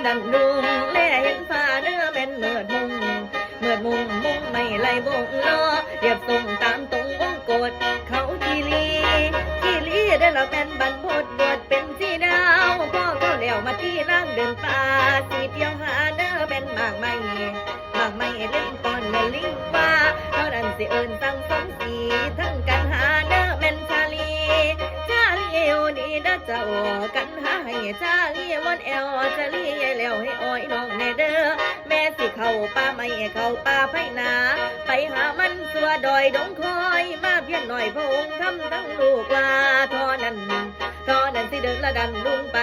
ดันดุงแลเห็นฟ้าเนื้อเป็นเมือดมุงมุงไม่ไหลบงล้อเรียบส่งตามตรงวงกดเขาทีลีได้ละเป็นบรรพตบวชเป็นสีดาวพ่อเขาแล้วมาที่นั่งเดินป่าสีเที่ยวหาเนื้อเป็นมากไม่เล่นตอนเล่นลิงฟ้าเท่านั้นสิเอิญตั้งสองสีทั้งกันหาเนื้อเป็นชาลีโอดีนะเจ้ากันหาให้ชาลีวันเอวชาลียายแล้วให้อ้อยน้องแน่เด้อแม่สิเข้าป่าไม่เข้าป่าไผนาไปหามันตัวดอยดงคอยมาเพียงหน่อยพระองค์ทำทั้งลูกว่าทอนั้นสิเดินละดันลุงไป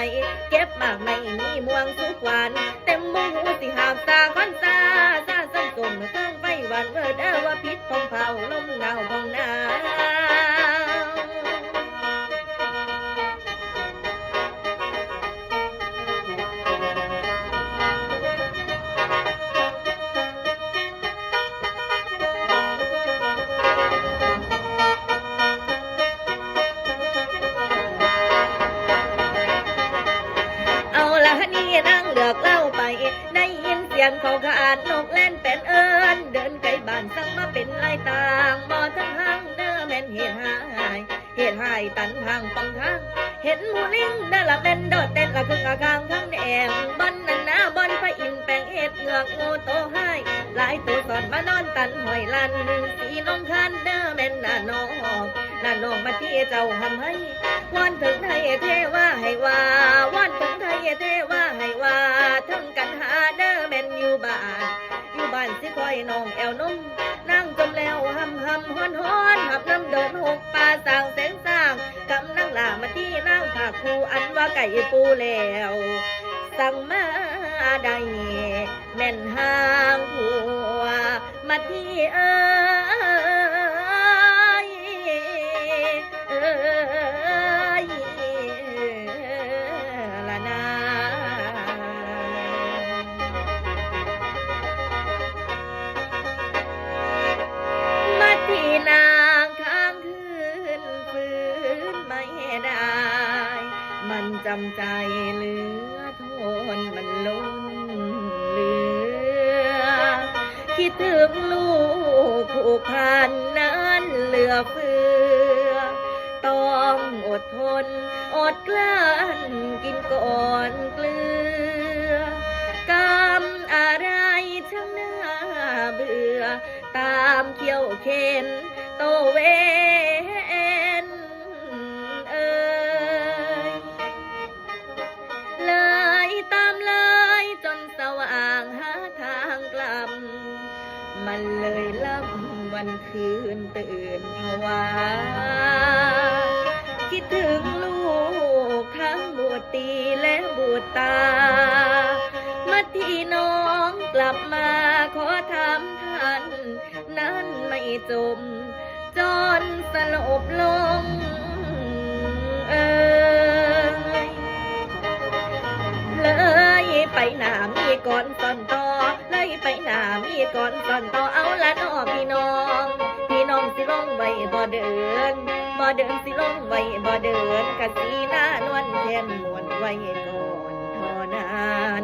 เก็บมากไม่มีม่วงสุกหวานเต็มมือสิหาบตาคอนซาสังกลมเครื่องไฟหวานเวิร์ดว่าพิษพองเผาลมเงาพองนานั่งเลือกเล่าไปได้ยินเสียงเขาขาดนกเล่นเป็นเอิญเดินไกลบ้านสั่งมาเป็นลายต่างบ่อทั้งห้างเด้อแม่นเหตุหายตันทางปังทางเห็นหมูลิงเด้อละเป็นโดดเต้นละครึ่งกลางทั้งแดงบอนนั่นนะบอนพระอินแปลงเห็ดเหงือกงูโตให้หลายตัวสอนมานอนตันหอยลันสีน้องคันเด้อแม่นน่ะน้องมาที่เจ้าทำให้วันถึงไทยเทว่าให้ว่าวันถึงไทยเทว่าให้ว่าทั้งกันหาเด้อแม่นอยู่บ้านสิคอยน้องแอวนุ่มนั่งจมแล้วห้ำฮ้อนหับน้ำเดินหกป่าสร้างแสงสร้างกำนั่งล่ามาที่นั่งผากคูอันว่าไก่ปูแล้วสั่งมาได้แม่นห้างผัวมาที่ละนามาที่นางค้างคืนฝืนไม่ได้มันจำใจเหลือทนมันล้นเหลือคิดถึงลูกผูกพันนั้นเหลือเฟือต้องอดทนอดกลั้นกินก่อนเกลือกรรมอะไรช่างน่าเบื่อตามเขี้ยวเข็นโตเวนเลยตามเลยจนสว่างหาทางกลับมันเลยล่ำวันคืนตื่นภาวะคิดถึงลูกทั้งบวชตีและบวชตามาที่น้องกลับมาขอถามท่านนั้นไม่จมจนสลบลงเลยไปหนามีก่อนตอนต่อเลยไปหนามีก่อนตอนต่อเอาละน้อพี่น้องสิลงไว้บ่เดินสิลงไว้บ่เดินกะสีหน้านวลแทนมวนไว้ก่อนเท่านั้น